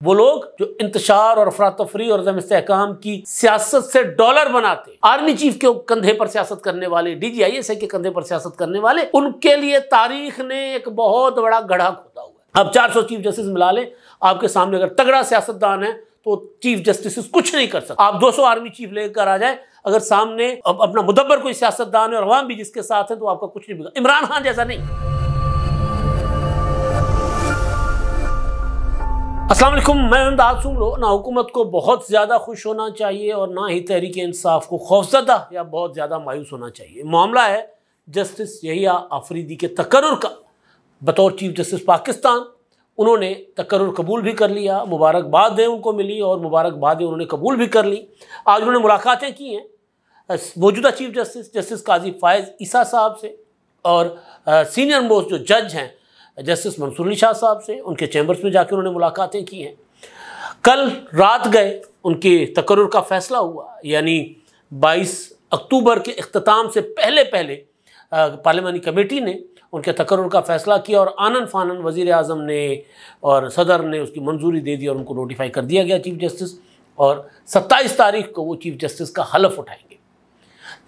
वो लोग जो इंतशार और अफरा तफरी और अदम इस्तेहकाम की सियासत से डॉलर बनाते, आर्मी चीफ के कंधे पर सियासत करने वाले, DGISI के कंधे पर सियासत करने वाले, उनके लिए तारीख ने एक बहुत बड़ा गड्ढा खोदा हुआ है। अब 400 चीफ जस्टिस मिला ले आपके सामने, अगर तगड़ा सियासतदान है तो चीफ जस्टिस कुछ नहीं कर सकते। आप 200 आर्मी चीफ लेकर आ जाए, अगर सामने अपना मुदब्बर कोई सियासतदान है और अवाम भी जिसके साथ है, तो आपका कुछ नहीं बिगड़ा। इमरान खान जैसा नहीं। अस्सलाम वालेकुम, मैं इमदाद। सुन लो ना, हुकूमत को बहुत ज़्यादा खुश होना चाहिए और ना ही तहरीक इंसाफ को खौफज़दा या बहुत ज़्यादा मायूस होना चाहिए। मामला है जस्टिस यहिया आफरीदी के तकर्रुर का बतौर चीफ जस्टिस पाकिस्तान। उन्होंने तकर्रुर कबूल भी कर लिया, मुबारकबाद उनको मिली और मुबारकबाद उन्होंने कबूल भी कर ली। आज उन्होंने मुलाकातें की हैं मौजूदा चीफ जस्टिस जस्टिस काजी फ़ायज़ ईसा साहब से और सीनियर मोस्ट जो जज हैं जस्टिस मंसूर अली शाह साहब से। उनके चैम्बर्स में जाकर उन्होंने मुलाकातें की हैं। कल रात गए, उनके तकर्रुर का फ़ैसला हुआ, यानी 22 अक्टूबर के इख्तिताम से पहले पार्लिमानी कमेटी ने उनके तकर्रुर का फ़ैसला किया और आनन फानन वज़ीर आज़म ने और सदर ने उसकी मंजूरी दे दी और उनको नोटिफाई कर दिया गया चीफ जस्टिस। और 27 तारीख को वो चीफ जस्टिस का हलफ उठाएंगे।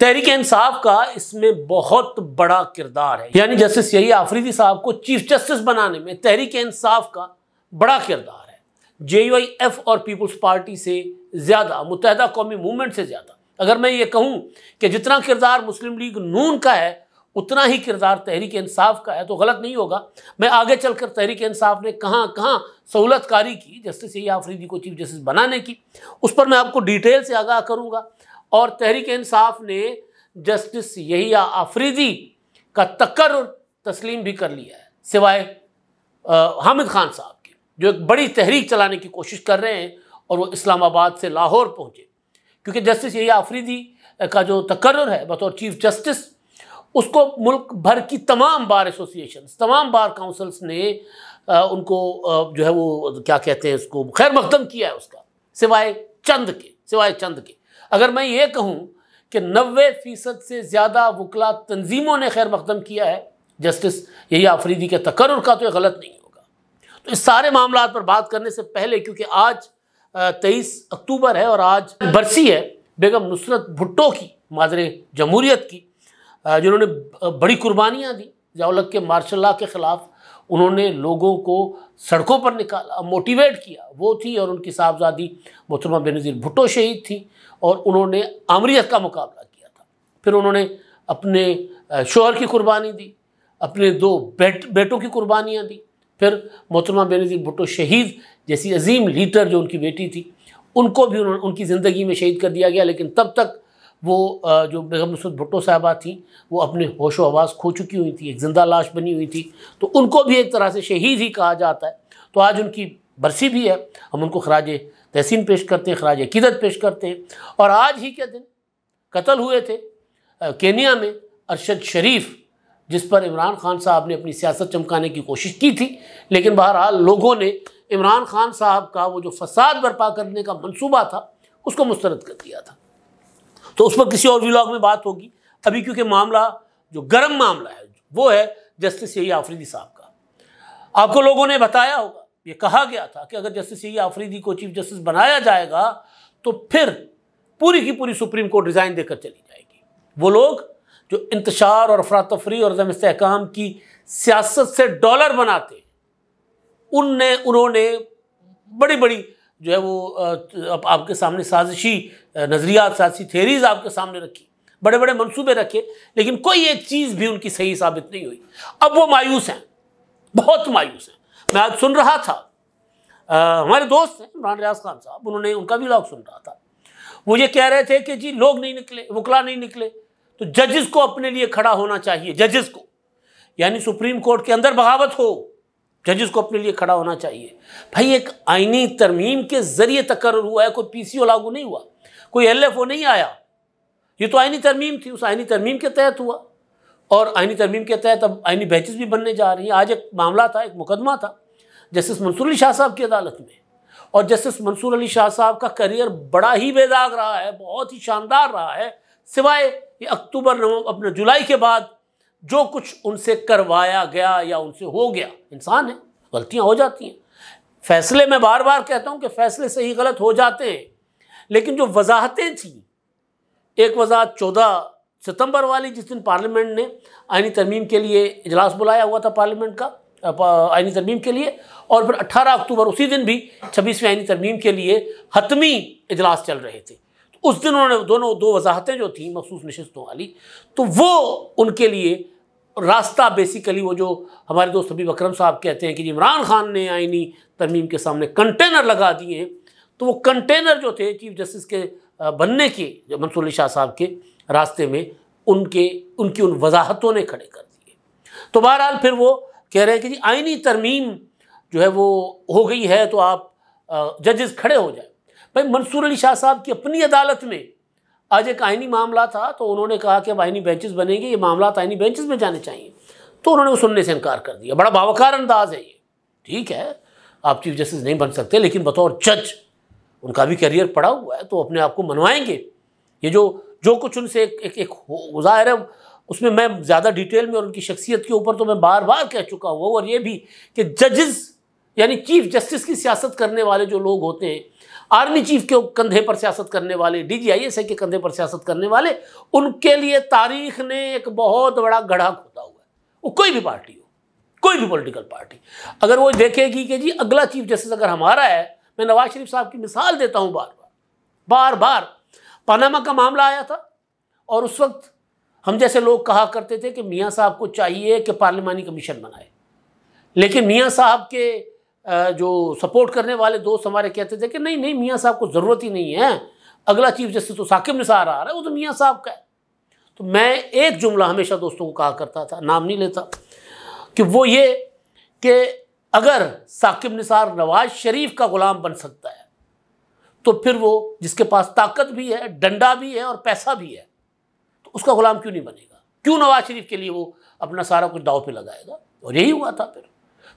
तहरीक इंसाफ का इसमें बहुत बड़ा किरदार है, यानी जस्टिस यहिया आफरीदी साहब को चीफ जस्टिस बनाने में तहरीक इंसाफ का बड़ा किरदार है। JUIF और पीपल्स पार्टी से ज़्यादा, मुत्तहदा कौमी मूवमेंट से ज़्यादा, अगर मैं ये कहूँ कि जितना किरदार मुस्लिम लीग नून का है उतना ही किरदार तहरीक इंसाफ का है, तो गलत नहीं होगा। मैं आगे चलकर तहरीक इंसाफ ने कहाँ कहाँ सहूलतकारी की जस्टिस यहिया आफरीदी को चीफ जस्टिस बनाने की, उस पर मैं आपको डिटेल से आगाह करूँगा। और तहरीक इंसाफ ने जस्टिस यहिया आफरीदी का तकर्रुर तस्लीम भी कर लिया है, सिवाय हामिद खान साहब के, जो एक बड़ी तहरीक चलाने की कोशिश कर रहे हैं और वो इस्लामाबाद से लाहौर पहुँचे। क्योंकि जस्टिस यहिया आफरीदी का जो तकर्रुर है बतौर चीफ जस्टिस, उसको मुल्क भर की तमाम बार एसोसिएशन, तमाम बार काउंसिल्स ने उनको जो है वो क्या कहते हैं, उसको खैर मकदम किया है उसका, सिवाय चंद के। अगर मैं ये कहूँ कि 90% से ज़्यादा वकला तंजीमों ने खैर मकदम किया है जस्टिस यहिया आफरीदी के तकर्रुर का, तो ये गलत नहीं होगा। तो इस सारे मामला पर बात करने से पहले, क्योंकि आज 23 अक्टूबर है और आज बरसी है बेगम नुसरत भुट्टो की, मादरे जमहूरियत की, जिन्होंने बड़ी कुर्बानियाँ दी ज़िया-उल-हक के मार्शल लॉ के ख़िलाफ़। उन्होंने लोगों को सड़कों पर निकाला, मोटिवेट किया, वो थी। और उनकी साहबजादी मोहतरमा बेनज़ीर भुट्टो शहीद थी और उन्होंने आमरीत का मुकाबला किया था। फिर उन्होंने अपने शोहर की कुर्बानी दी, अपने 2 बेटों की कुर्बानियाँ दी। फिर मोहतरमा बेनज़ीर भुट्टो शहीद जैसी अजीम लीडर जो उनकी बेटी थी, उनको भी उनकी ज़िंदगी में शहीद कर दिया गया। लेकिन तब तक वो जो बेगम नुसरत भुट्टो साहबा थी, वो अपने होशो हवास खो चुकी हुई थी, एक ज़िंदा लाश बनी हुई थी, तो उनको भी एक तरह से शहीद ही कहा जाता है। तो आज उनकी बरसी भी है, हम उनको खराज तहसीन पेश करते हैं, खराज अकीदत पेश करते हैं। और आज ही के दिन कत्ल हुए थे केनिया में अरशद शरीफ, जिस पर इमरान खान साहब ने अपनी सियासत चमकाने की कोशिश की थी। लेकिन बहरहाल लोगों ने इमरान खान साहब का वो जो फसाद बर्पा करने का मंसूबा था, उसको मुस्तरद कर दिया था। तो उस पर किसी और व्लॉग में बात होगी। अभी क्योंकि मामला जो गर्म मामला है वो है जस्टिस यहिया आफरीदी साहब का। आपको लोगों ने बताया होगा, ये कहा गया था कि अगर जस्टिस यहिया आफरीदी को चीफ जस्टिस बनाया जाएगा तो फिर पूरी की पूरी सुप्रीम कोर्ट रिज़ाइन देकर चली जाएगी। वो लोग जो इंतशार और अफरा तफरी और अदम इस्तेहकाम की सियासत से डॉलर बनाते, उन्होंने बड़ी बड़ी जो है वो आपके सामने साजिशी नज़रियात, साजिशी थेरीज आपके सामने रखी, बड़े बड़े मंसूबे रखे, लेकिन कोई एक चीज़ भी उनकी सही साबित नहीं हुई। अब वो मायूस हैं, बहुत मायूस हैं। मैं आज सुन रहा था, हमारे दोस्त हैं इमरान रियाज खान साहब, उनका भी व्लॉग सुन रहा था। वो ये कह रहे थे कि जी लोग नहीं निकले, वकला नहीं निकले, तो जजेस को अपने लिए खड़ा होना चाहिए। जजेस को, यानी सुप्रीम कोर्ट के अंदर बगावत हो, जजेस को अपने लिए खड़ा होना चाहिए। भाई, एक आईनी तरमीम के ज़रिए तकर्रुर हुआ है, कोई PCO लागू नहीं हुआ, कोई LFO नहीं आया। ये तो आईनी तरमीम थी, उस आईनी तरमीम के तहत हुआ और आईनी तरमीम के तहत अब आईनी बेंचेस भी बनने जा रही हैं। आज एक मामला था, एक मुकदमा था जस्टिस मंसूर अली शाह साहब की अदालत में, और जस्टिस मंसूर अली शाह साहब का करियर बड़ा ही बेदाग रहा है, बहुत ही शानदार रहा है, सिवाय ये अक्टूबर अपने जुलाई के बाद जो कुछ उनसे करवाया गया या उनसे हो गया। इंसान है, गलतियां हो जाती हैं। फैसले मैं बार बार कहता हूं कि फैसले सही गलत हो जाते हैं, लेकिन जो वजाहतें थी, एक वजाहत 14 सितंबर वाली जिस दिन पार्लियामेंट ने आईनी तरमीम के लिए इजलास बुलाया हुआ था पार्लियामेंट का आईनी तरमीम के लिए, और फिर 18 अक्टूबर उसी दिन भी 26वीं आईनी तरमीम के लिए हतमी इजलास चल रहे थे। तो उस दिन उन्होंने दो वजाहतें जो थी मखसूस नशिस्तों वाली, तो वो उनके लिए रास्ता बेसिकली वो जो हमारे दोस्त हबीब अकरम साहब कहते हैं कि इमरान खान ने आईनी तरमीम के सामने कंटेनर लगा दिए, तो वो कंटेनर जो थे चीफ जस्टिस के बनने के जो मंसूर अली शाह साहब के रास्ते में उनकी उन वजाहतों ने खड़े कर दिए। तो बहरहाल फिर वो कह रहे हैं कि जी आईनी तरमीम जो है वो हो गई है तो आप जजेस खड़े हो जाए। भाई मंसूर अली शाह साहब की अपनी अदालत में आज एक आईनी मामला था, तो उन्होंने कहा कि अब आईनी बेंचेस बनेंगे, ये मामला आईनी बेंचेस में जाने चाहिए, तो उन्होंने वो सुनने से इनकार कर दिया। बड़ा बावकार अंदाज है ये। ठीक है, आप चीफ जस्टिस नहीं बन सकते, लेकिन बतौर जज उनका भी करियर पड़ा हुआ है, तो अपने आप को मनवाएंगे। ये जो कुछ उनसे एक ज़ाहिर है, उसमें मैं ज़्यादा डिटेल में और उनकी शख्सियत के ऊपर तो मैं बार बार कह चुका हूँ। और ये भी कि जजेस यानी चीफ जस्टिस की सियासत करने वाले जो लोग होते हैं, आर्मी चीफ के कंधे पर सियासत करने वाले, DGIS के कंधे पर सियासत करने वाले, उनके लिए तारीख ने एक बहुत बड़ा गड्ढा खोदा हुआ है। वो कोई भी पार्टी हो, कोई भी पॉलिटिकल पार्टी अगर वो देखेगी कि जी अगला चीफ जस्टिस अगर हमारा है, मैं नवाज शरीफ साहब की मिसाल देता हूँ बार बार। पनामा का मामला आया था और उस वक्त हम जैसे लोग कहा करते थे कि मियाँ साहब को चाहिए कि पार्लिमानी कमीशन बनाए, लेकिन मियाँ साहब के जो सपोर्ट करने वाले दोस्त हमारे कहते थे कि नहीं मियाँ साहब को ज़रूरत ही नहीं है, अगला चीफ जस्टिस तो साकिब निसार आ रहा है, वो तो मियाँ साहब का है। तो मैं एक जुमला हमेशा दोस्तों को कहा करता था, नाम नहीं लेता, कि वो ये कि अगर साकिब निसार नवाज शरीफ का गुलाम बन सकता है, तो फिर वो जिसके पास ताकत भी है, डंडा भी है और पैसा भी है, तो उसका गुलाम क्यों नहीं बनेगा? क्यों नवाज शरीफ के लिए वो अपना सारा कुछ दाव पे लगाएगा? और यही हुआ था।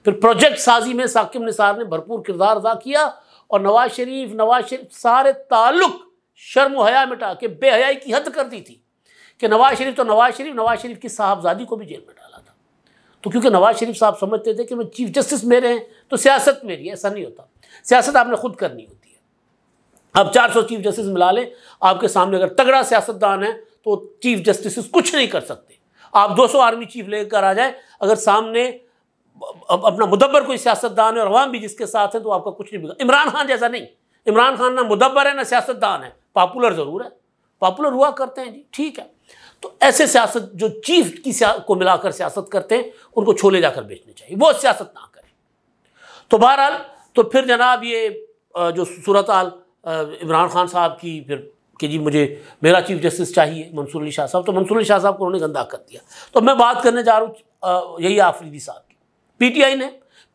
फिर प्रोजेक्ट साजी में साकिब निसार ने भरपूर किरदार अदा किया और नवाज शरीफ सारे ताल्लुक शर्म व हया मिटा के बेहयाई की हद कर दी थी कि नवाज शरीफ की साहबजादी को भी जेल में डाला था। तो क्योंकि नवाज शरीफ साहब समझते थे कि मैं चीफ जस्टिस मेरे हैं तो सियासत मेरी है। ऐसा नहीं होता, सियासत आपने खुद करनी होती है। अब 400 चीफ जस्टिस मिला लें, आपके सामने अगर तगड़ा सियासतदान है तो चीफ जस्टिस कुछ नहीं कर सकते। आप 200 आर्मी चीफ लेकर आ जाए, अगर सामने अपना मुदब्बर कोई सियासतदान है और अवाम भी जिसके साथ है, तो आपका कुछ नहीं बिगड़ा। इमरान खान जैसा नहीं, इमरान खान ना मुदब्बर है ना सियासतदान है, पॉपुलर ज़रूर है, पॉपुलर हुआ करते हैं जी, ठीक है। तो ऐसे सियासत जो चीफ की को मिलाकर सियासत करते हैं, उनको छोले जाकर बेचने चाहिए, वो सियासत ना करें। तो बहरहाल तो फिर जनाब ये जो सूरत हाल इमरान खान साहब की, फिर कि जी मेरा चीफ जस्टिस चाहिए मंसूर अली शाह साहब, तो मंसूर अली शाह साहब को उन्होंने गंदा कर दिया। तो मैं बात करने जा रहा हूँ यही आफरीदी साहब की। PTI ने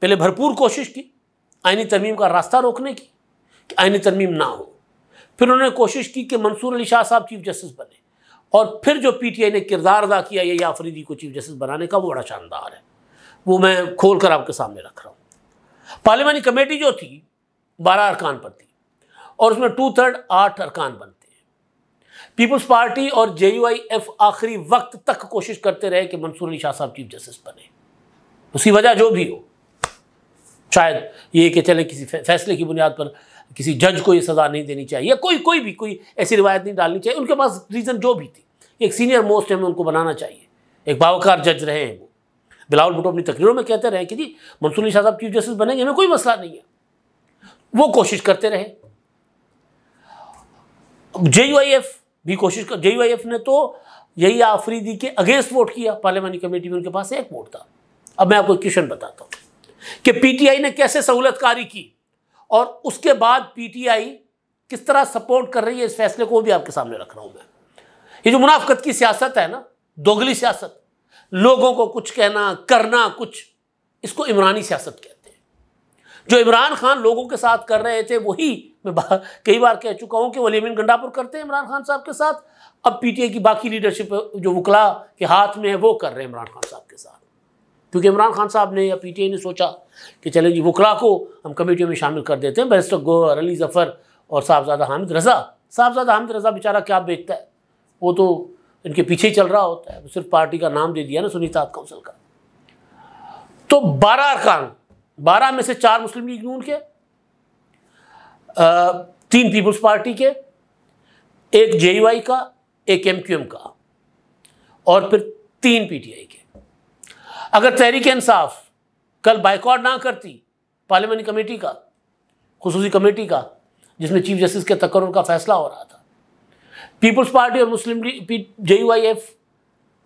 पहले भरपूर कोशिश की आईनी तरमीम का रास्ता रोकने की, कि आईनी तरमीम ना हो। फिर उन्होंने कोशिश की कि मंसूर अली शाह साहब चीफ जस्टिस बने, और फिर जो PTI ने किरदार अदा किया यही आफरीदी को चीफ जस्टिस बनाने का, वो बड़ा शानदार है, वो मैं खोल कर आपके सामने रख रहा हूँ। पार्लियामानी कमेटी जो थी 12 अरकान पर थी और उसमें 2/3 8 अरकान बनते हैं। पीपल्स पार्टी और JUIF आखिरी वक्त तक कोशिश करते रहे कि मंसूर अली शाह साहब चीफ जस्टिस बने, उसकी वजह जो भी हो, शायद ये कि चले किसी फैसले की बुनियाद पर किसी जज को ये सज़ा नहीं देनी चाहिए, कोई ऐसी रिवायत नहीं डालनी चाहिए, उनके पास रीज़न जो भी थी। एक सीनियर मोस्ट हमें उनको बनाना चाहिए, एक बावकार जज रहे हैं वो। बिलावल भुट्टो अपनी तकरीरों में कहते रहे कि जी मंसूर अली शाह साहब चीफ जस्टिस बनेंगे, हमें कोई मसला नहीं है, वो कोशिश करते रहे। JUIF भी JUIF ने तो यही आफरीदी के अगेंस्ट वोट किया पार्लियामानी कमेटी में, उनके पास एक वोट था। अब मैं आपको क्वेश्चन बताता हूँ कि PTI ने कैसे सहूलतकारी की और उसके बाद PTI किस तरह सपोर्ट कर रही है, इस फैसले को भी आपके सामने रख रहा हूँ मैं। ये जो मुनाफकत की सियासत है ना, दोगली सियासत, लोगों को कुछ कहना करना कुछ, इसको इमरानी सियासत कहते हैं। जो इमरान खान लोगों के साथ कर रहे थे वही मैं कई बार कह चुका हूँ कि वो लेमिन गंडापुर करते हैं इमरान खान साहब के साथ। अब PTI की बाकी लीडरशिप जो वकला के हाथ में है वो कर रहे हैं इमरान खान साहब के साथ, क्योंकि इमरान खान साहब ने या PTI ने सोचा कि चले जी वकला को हम कमेटियों में शामिल कर देते हैं, बैरिस्टर गौहर, अली ज़फ़र और साहबजादा हामिद रज़ा। साहबजादा हामिद रज़ा बेचारा क्या बेचता है, वो तो इनके पीछे ही चल रहा होता है, सिर्फ पार्टी का नाम दे दिया ना, सुन्नी काउंसिल का। तो 12 अरकान, 12 में से 4 मुस्लिम लीग नून के 3 पीपल्स पार्टी के, एक जेयूआई का, एक एमक्यूएम का और फिर 3 पीटीआई के। अगर तहरीक इंसाफ कल बाइकआउट ना करती पार्लियामेंट्री कमेटी का, खुसूसी कमेटी का, जिसमें चीफ जस्टिस के तकर्रुर का फैसला हो रहा था, पीपल्स पार्टी और मुस्लिम लीग जेयूआईएफ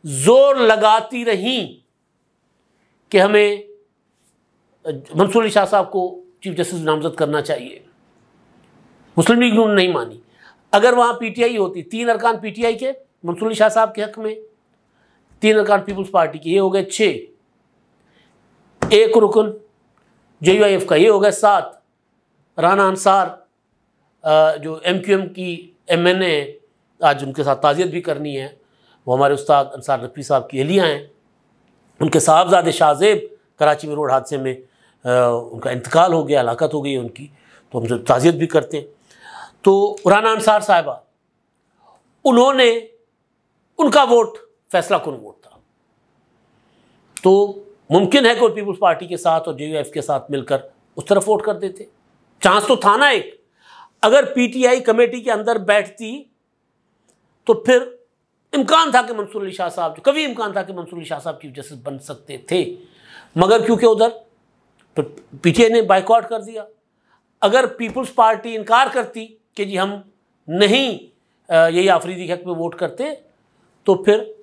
जोर लगाती रही कि हमें मंसूर अली शाह साहब को चीफ जस्टिस नामजद करना चाहिए, मुस्लिम लीग ने नहीं मानी। अगर वहाँ पीटीआई होती, 3 अरकान पीटीआई के मंसूर अली शाह साहब के हक में, 3 अरकान पीपल्स पार्टी के, ये हो गए 6, एक रुकन जेयूआईएफ का, ये हो गए 7, राना अंसार जो एमक्यूएम की एमएनए, आज उनके साथ ताज़ियत भी करनी है, वो हमारे उस्ताद अंसार नकवी साहब की अहलिया हैं, उनके साहबजादे शाहजेब कराची में रोड हादसे में उनका इंतकाल हो गया, हलाकत हो गई है उनकी, तो हम ताज़ियत भी करते हैं। तो राना अंसार साहिबा, उन्होंने, उनका वोट फैसला कुन वोट था, तो मुमकिन है कि वो पीपल्स पार्टी के साथ और जेयूआईएफ के साथ मिलकर उस तरफ वोट कर देते। चांस तो था ना एक। अगर पीटीआई कमेटी के अंदर बैठती तो फिर इम्कान था कि मंसूर अली शाह साहब, जो कभी इम्कान था कि मंसूर अली शाह साहब चीफ जस्टिस बन सकते थे, मगर क्योंकि उधर पीटीआई ने बाइकआउट कर दिया। अगर पीपल्स पार्टी इनकार करती कि जी हम नहीं यही आफरीदी के हक में वोट करते, तो फिर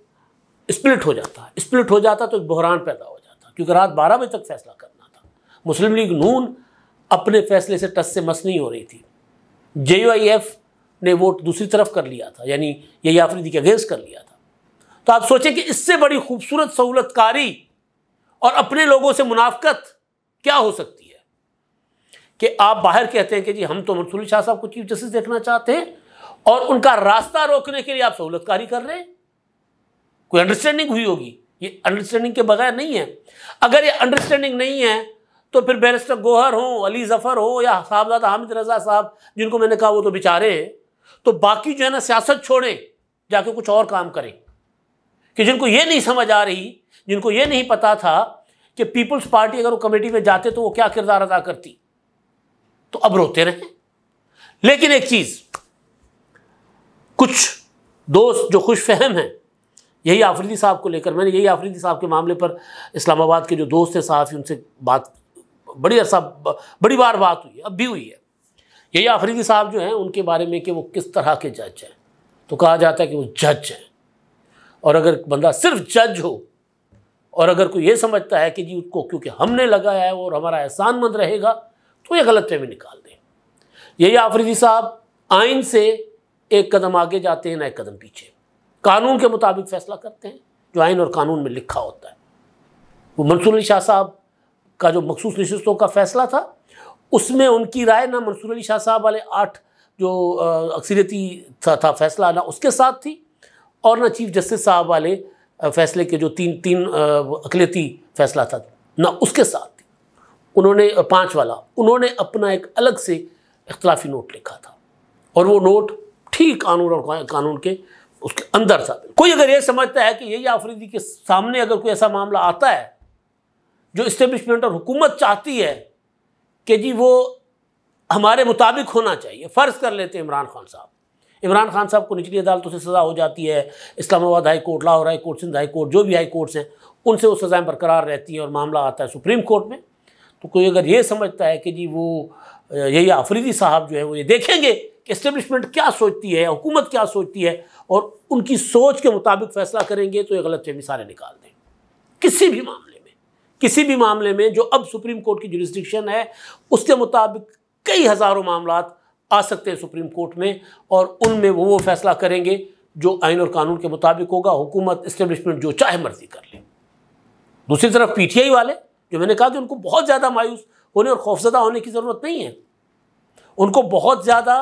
स्प्लिट हो जाता। स्प्लिट हो जाता तो एक बहरान पैदा हो जाता, क्योंकि रात 12 बजे तक फैसला करना था। मुस्लिम लीग नून अपने फैसले से टस से मस नहीं हो रही थी। जेयूआईएफ ने वोट दूसरी तरफ कर लिया था, यानी यही आफरीदी के अगेंस्ट कर लिया था। तो आप सोचें कि इससे बड़ी खूबसूरत सहूलतकारी और अपने लोगों से मुनाफकत क्या हो सकती है कि आप बाहर कहते हैं कि जी हम तो मंसूर अली शाह साहब को चीफ जस्टिस देखना चाहते हैं, और उनका रास्ता रोकने के लिए आप सहूलतकारी कर रहे हैं। कोई अंडरस्टैंडिंग हुई होगी, ये अंडरस्टैंडिंग के बगैर नहीं है। अगर ये अंडरस्टैंडिंग नहीं है तो फिर बैरिस्टर गोहर हो, अली जफ़र हो या साहबजादा हामिद रज़ा साहब, जिनको मैंने कहा वो तो बेचारे हैं, तो बाकी जो है ना सियासत छोड़ें, जाके कुछ और काम करें। कि जिनको ये नहीं समझ आ रही, जिनको ये नहीं पता था कि पीपल्स पार्टी अगर वो कमेटी में जाते तो वो क्या किरदार अदा करती, तो अब रोते रहे। लेकिन एक चीज़, कुछ दोस्त जो खुश फहम हैं यही आफरीदी साहब को लेकर, मैंने यही आफरीदी साहब के मामले पर इस्लामाबाद के जो दोस्त थे सहाफ़ी, उनसे बात बड़ी बार बात हुई है, अब भी हुई है। यही आफरीदी साहब जो हैं उनके बारे में कि वो किस तरह के जज हैं, तो कहा जाता है कि वो जज हैं, और अगर बंदा सिर्फ जज हो और अगर कोई ये समझता है कि जी उसको क्योंकि हमने लगाया है और हमारा एहसानमंद रहेगा, तो ये गलत फहमी निकाल दें। यही आफरीदी साहब आइन से एक कदम आगे जाते हैं ना एक कदम पीछे, कानून के मुताबिक फैसला करते हैं जो आइन और कानून में लिखा होता है। वो मंसूर अली शाह साहब का जो मखसूस नशिस्तों का फैसला था, उसमें उनकी राय ना मंसूर अली शाह साहब वाले 8 जो अक्सरियती था फैसला ना उसके साथ थी, और ना चीफ जस्टिस साहब वाले फैसले के जो तीन अक़लियती फैसला था ना उसके साथ थी। उन्होंने 5 वाला, उन्होंने अपना एक अलग से इख्तलाफी नोट लिखा था, और वो नोट ठीक कानून और कानून के उसके अंदर था। कोई अगर ये समझता है कि यही आफरीदी के सामने अगर कोई ऐसा मामला आता है जो इस्टेब्लिशमेंट और हुकूमत चाहती है कि जी वो हमारे मुताबिक होना चाहिए, फ़र्ज़ कर लेते हैं इमरान खान साहब को निचली अदालतों से सज़ा हो जाती है, Islamabad high court, Lahore high court, Sindh high court, जो भी हाई कोर्ट्स हैं उनसे वो सज़ाएँ बरकरार रहती हैं और मामला आता है सुप्रीम कोर्ट में। तो कोई अगर ये समझता है कि जी वो यही आफरीदी साहब जो है वो ये देखेंगे कि इस्टेब्लिशमेंट क्या सोचती है, हुकूमत क्या सोचती है, और उनकी सोच के मुताबिक फ़ैसला करेंगे, तो ये गलत फहमी सारे निकाल दें। किसी भी मामले में जो अब सुप्रीम कोर्ट की जुरिस्डिक्शन है उसके मुताबिक कई हज़ारों मामला आ सकते हैं सुप्रीम कोर्ट में, और उनमें वो फैसला करेंगे जो आइन और कानून के मुताबिक होगा। हुकूमत इस्टेब्लिशमेंट जो चाहे मर्जी कर ले। दूसरी तरफ पीटीआई वाले, जो मैंने कहा कि उनको बहुत ज़्यादा मायूस होने और खौफजदा होने की ज़रूरत नहीं है, उनको बहुत ज़्यादा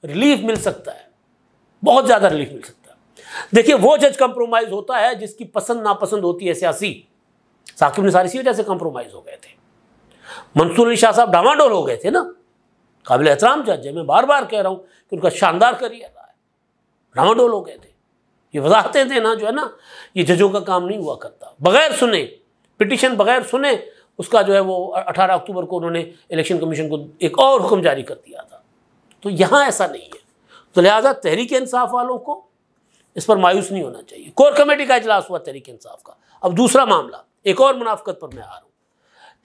रिलीफ मिल सकता है, बहुत ज़्यादा रिलीफ मिल सकता है। देखिए, वो जज कंप्रोमाइज़ होता है जिसकी पसंद नापसंद होती है सियासी। साकिब निसारी इसी वजह से कंप्रोमाइज़ हो गए थे। मंसूर अली शाह साहब डामाडोल हो गए थे ना, काबिल एहतराम जज है, मैं बार बार कह रहा हूँ कि उनका शानदार करियर रहा है, डामाडोल हो गए थे। ये वजाहतें देना जो है ना, ये जजों का काम नहीं हुआ करता। बगैर सुने, पिटीशन बगैर सुने, उसका जो है वो 18 अक्टूबर को उन्होंने इलेक्शन कमीशन को एक और हुक्म जारी कर दिया था तो यहाँ ऐसा नहीं है। तो लिहाजा तहरीक इंसाफ वालों को इस पर मायूस नहीं होना चाहिए। कोर कमेटी का इजलास हुआ तहरीक इंसाफ का। अब दूसरा मामला, एक और मुनाफिकत पर मैं आ रहा हूँ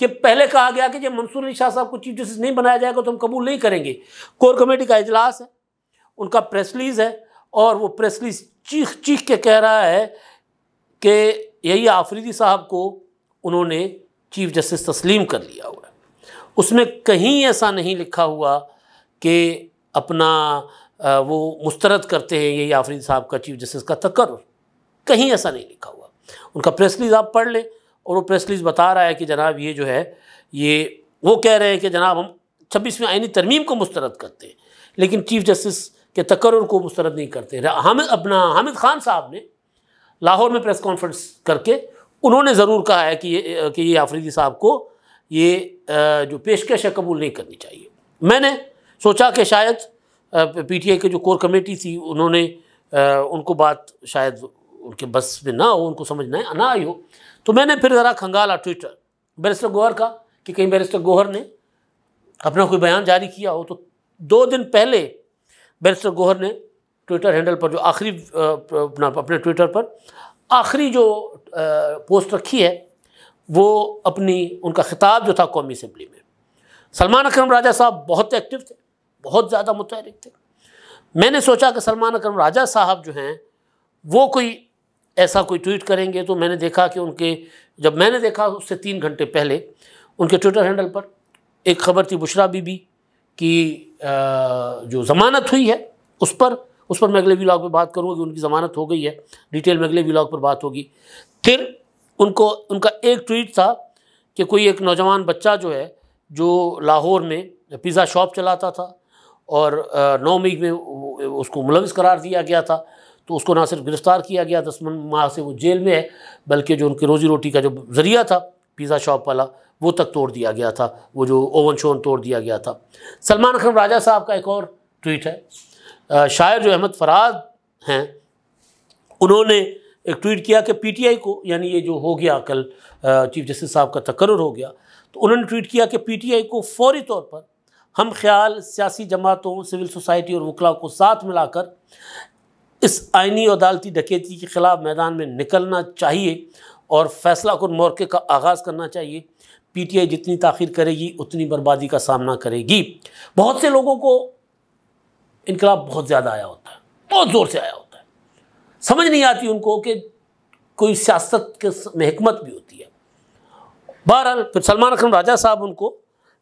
कि पहले कहा गया कि जब मंसूर अली शाह साहब को चीफ जस्टिस नहीं बनाया जाएगा तो हम कबूल नहीं करेंगे। कोर कमेटी का इजलास है, उनका प्रेस रिलीज है, और वो प्रेस रिलीज चीख चीख के कह रहा है कि यही आफरीदी साहब को उन्होंने चीफ जस्टिस तस्लीम कर लिया हुआ है। उसमें कहीं ऐसा नहीं लिखा हुआ कि अपना वो मुस्तरद करते हैं यही आफरीदी साहब का चीफ जस्टिस का तकर्रुर, कहीं ऐसा नहीं लिखा हुआ। उनका प्रेस रिलीज आप पढ़ लें, और वो प्रेस रिलीज बता रहा है कि जनाब ये जो है, ये वो कह रहे हैं कि जनाब हम 26वीं आईनी तरमीम को मुस्तरद करते हैं, लेकिन चीफ जस्टिस के तकर्रुर को मुस्तरद नहीं करते। हामिद खान साहब ने लाहौर में प्रेस कॉन्फ्रेंस करके उन्होंने ज़रूर कहा है कि ये आफरीदी साहब को ये जो पेशकश है कबूल नहीं करनी चाहिए। मैंने सोचा कि शायद पीटीआई की जो कोर कमेटी थी उन्होंने उनको बात शायद उनके बस में ना हो, उनको समझ ना आई हो, तो मैंने फिर ज़रा खंगाला ट्विटर बैरिस्टर गौहर का कि कहीं बैरिस्टर गौहर ने अपना कोई बयान जारी किया हो। तो 2 दिन पहले बैरिस्टर गौहर ने ट्विटर हैंडल पर जो आखिरी अपने ट्विटर पर आखिरी जो पोस्ट रखी है वो उनका खिताब जो था कौमी असम्बली में, सलमान अकरम राजा साहब बहुत एक्टिव थे, बहुत ज़्यादा मुतहरिक थे। मैंने सोचा कि सलमान अकरम राजा साहब जो हैं वो कोई ऐसा कोई ट्वीट करेंगे, तो मैंने देखा कि जब मैंने देखा उससे 3 घंटे पहले उनके ट्विटर हैंडल पर एक खबर थी बुशरा बीबी की जो ज़मानत हुई है उस पर मैं अगले व्लॉग में बात करूँगा कि उनकी ज़मानत हो गई है, डिटेल में अगले व्लॉग पर बात होगी। फिर उनका एक ट्वीट था कि कोई एक नौजवान बच्चा जो है जो लाहौर में पिज़्ज़ा शॉप चलाता था और 9 मई में उसको मुलविस करार दिया गया था, तो उसको ना सिर्फ गिरफ़्तार किया गया, 10 माह से वो जेल में है, बल्कि जो उनकी रोज़ी रोटी का जो ज़रिया था पिज़्ज़ा शॉप वाला वो तक तोड़ दिया गया था, वो जो ओवन शोन तोड़ दिया गया था। सलमान अकरम राजा साहब का एक और ट्वीट है, शायर जो अहमद फराद हैं उन्होंने एक ट्वीट किया कि पीटीआई को, यानी ये जो हो गया कल चीफ जस्टिस साहब का तकर्रुर हो गया, तो उन्होंने ट्वीट किया कि पीटीआई को फौरी तौर पर हम ख्याल सियासी जमातों, सिविल सोसाइटी और वकला को साथ मिलाकर इस आइनी और अदालती डकैती के ख़िलाफ़ मैदान में निकलना चाहिए और फैसला कुन मौक़े का आगाज़ करना चाहिए। पीटीआई जितनी ताख़ीर करेगी उतनी बर्बादी का सामना करेगी। बहुत से लोगों को इनकलाब बहुत ज़्यादा आया होता है, बहुत ज़ोर से आया होता है, समझ नहीं आती उनको कि कोई सियासत के में हिकमत भी होती है। बहरहाल फिर सलमान अकरम राजा साहब उनको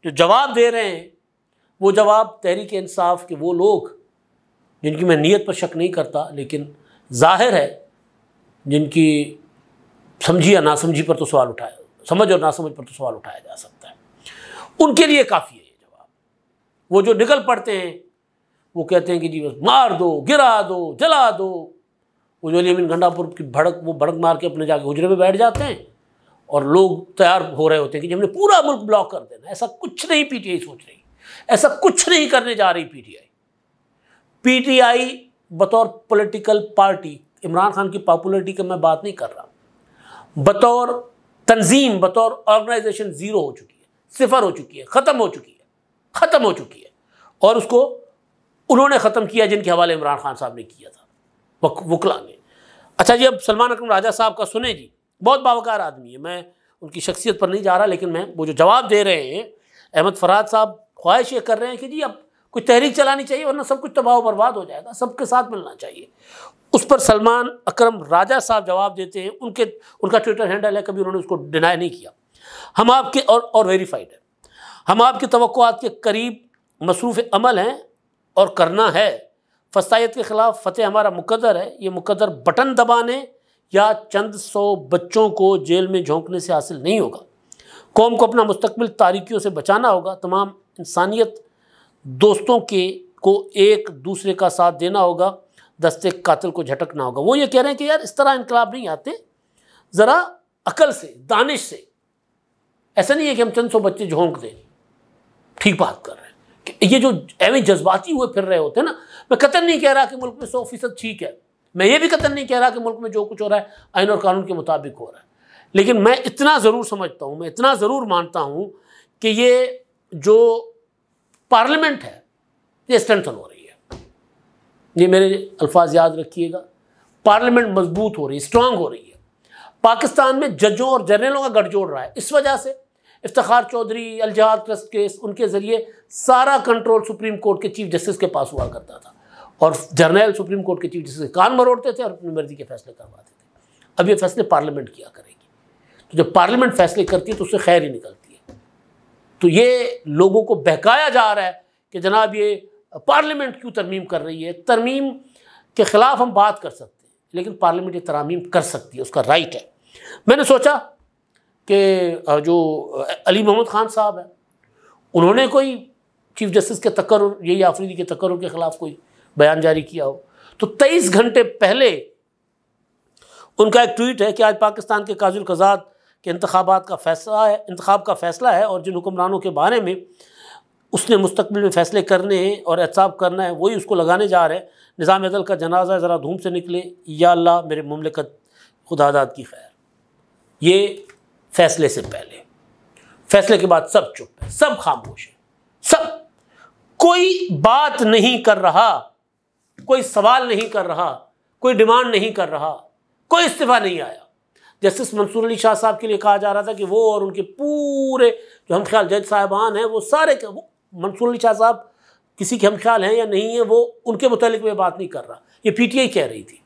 जो जवाब दे रहे हैं वो जवाब तहरीक इंसाफ के वो लोग जिनकी मैं नीयत पर शक नहीं करता, लेकिन जाहिर है जिनकी समझी या नासमझी पर तो सवाल उठाया, समझ और नासमझ पर तो सवाल उठाया जा सकता है, उनके लिए काफ़ी है ये जवाब। वो जो निकल पड़ते हैं वो कहते हैं कि जी बस मार दो, गिरा दो, जला दो। वो जो अमीन गंडापुर की भड़क मार के अपने जाके हुजरे में बैठ जाते हैं और लोग तैयार हो रहे होते हैं कि हमने पूरा मुल्क ब्लॉक कर देना। ऐसा कुछ नहीं पीटीआई सोच रही, ऐसा कुछ नहीं करने जा रही पीटीआई बतौर पॉलिटिकल पार्टी, इमरान खान की पॉपुलरिटी की मैं बात नहीं कर रहा, बतौर तंजीम, बतौर ऑर्गेनाइजेशन ज़ीरो हो चुकी है, सिफर हो चुकी है, ख़त्म हो चुकी है। और उसको उन्होंने ख़त्म किया जिनके हवाले इमरान खान साहब ने किया था, वकला ने। अच्छा जी, अब सलमान अकरम राजा साहब का सुने जी, बहुत बावकार आदमी है, मैं उनकी शख्सियत पर नहीं जा रहा, लेकिन मैं वो जो जवाब दे रहे हैं अहमद फराद साहब ख्वाहिश ये कर रहे हैं कि जी अब कुछ तहरीक चलानी चाहिए वरना सब कुछ तबाह बर्बाद हो जाएगा, सबके साथ मिलना चाहिए। उस पर सलमान अकरम राजा साहब जवाब देते हैं, उनका ट्विटर हैंडल है, कभी उन्होंने उसको डिनाई नहीं किया। हम आपके और वेरीफाइड है, हम आपकी तवक्कुआत के करीब मसरूफ़ अमल हैं और करना है। फसायत के ख़िलाफ़ फ़तेह हमारा मुकद्दर है। ये मुकद्दर बटन दबाने या चंद 100 बच्चों को जेल में झोंकने से हासिल नहीं होगा। कौम को अपना मुस्तकबिल तारीकियों से बचाना होगा। तमाम इंसानियत दोस्तों को एक दूसरे का साथ देना होगा, दस्ते कातिल को झटकना होगा। वो ये कह रहे हैं कि यार इस तरह इनकलाब नहीं आते, ज़रा अकल से, दानिश से। ऐसा नहीं है कि हम चंद 100 बच्चे झोंक दें, ठीक बात कर रहे हैं। ये जो एवं जज्बाती हुए फिर रहे होते हैं ना, मैं कतई नहीं कह रहा कि मुल्क में 100% ठीक है, मैं ये भी कतई नहीं कह रहा कि मुल्क में जो कुछ हो रहा है आइन और कानून के मुताबिक हो रहा है, लेकिन मैं इतना ज़रूर समझता हूँ, मैं इतना ज़रूर मानता हूँ कि ये जो पार्लियामेंट है ये स्ट्रेंथन हो रही है। ये मेरे अल्फाज याद रखिएगा। पार्लियामेंट मजबूत हो रही है, स्ट्रांग हो रही है। पाकिस्तान में जजों और जर्नलों का गठजोड़ रहा है। इस वजह से इफ्तिखार चौधरी, अल-जहाद ट्रस्ट केस, उनके ज़रिए सारा कंट्रोल सुप्रीम कोर्ट के चीफ जस्टिस के पास हुआ करता था और जर्नल सुप्रीम कोर्ट के चीफ जस्टिस के कान मरोड़ते थे और अपनी मर्जी के फैसले करवाते थे। अब ये फैसले पार्लियामेंट किया करेगी। तो जब पार्लियामेंट फैसले करती है तो उससे खैर ही निकलती है। तो ये लोगों को बहकाया जा रहा है कि जनाब ये पार्लियामेंट क्यों तरमीम कर रही है। तरमीम के ख़िलाफ़ हम बात कर सकते हैं, लेकिन पार्लियामेंट ये तरमीम कर सकती है, उसका राइट है। मैंने सोचा कि जो अली मोहम्मद ख़ान साहब हैं, उन्होंने कोई चीफ जस्टिस के तकर्रुर, यही आफरीदी के तकर्रुर के ख़िलाफ़ कोई बयान जारी किया हो। तो 23 घंटे पहले उनका एक ट्वीट है कि आज पाकिस्तान के काजुल क़ज़ात के इंतखाब का फ़ैसला है और जिन हुक्मरानों के बारे में उसने मुस्तकबिल में फ़ैसले करने हैं और एहतसाब करना है वही उसको लगाने जा रहे हैं। निज़ाम अदल का जनाजा ज़रा धूम से निकले, या अल्लाह मेरे मुमलिकत खुदादाद की खैर। ये फ़ैसले से पहले, फ़ैसले के बाद सब चुप है, सब खामोश है, सब कोई बात नहीं कर रहा, कोई सवाल नहीं कर रहा, कोई डिमांड नहीं कर रहा, कोई इस्तीफ़ा नहीं आया। जस्टिस मंसूर अली शाह साहब के लिए कहा जा रहा था कि वो और उनके पूरे जो हम ख्याल जज साहिबान हैं वो सारे वो मंसूर अली शाह साहब किसी के हम ख्याल हैं या नहीं है, वो उनके मुतालिक में बात नहीं कर रहा। ये पीटीआई कह रही थी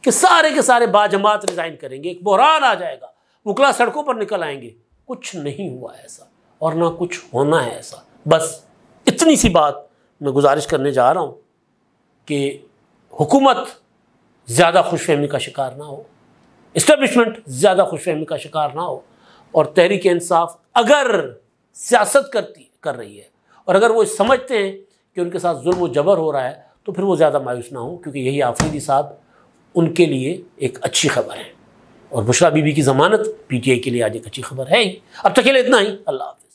कि सारे के सारे बाजमात रिज़ाइन करेंगे, एक बहरान आ जाएगा, वकला सड़कों पर निकल आएंगे। कुछ नहीं हुआ ऐसा और ना कुछ होना है ऐसा। बस इतनी सी बात मैं गुजारिश करने जा रहा हूँ कि हुकूमत ज़्यादा खुशफहमी का शिकार ना हो, इस्टेब्लिशमेंट ज़्यादा खुशफहमी का शिकार ना हो, और तहरीक इंसाफ अगर सियासत कर रही है और अगर वो समझते हैं कि उनके साथ जुल्म व जबर हो रहा है तो फिर वो ज़्यादा मायूस ना हो, क्योंकि यही आफरीदी साहब उनके लिए एक अच्छी खबर है और बुशरा बीबी की ज़मानत पीटीआई के लिए आज एक अच्छी खबर है ही। अब तक के लिए इतना ही। अल्लाह हाफ़िज़।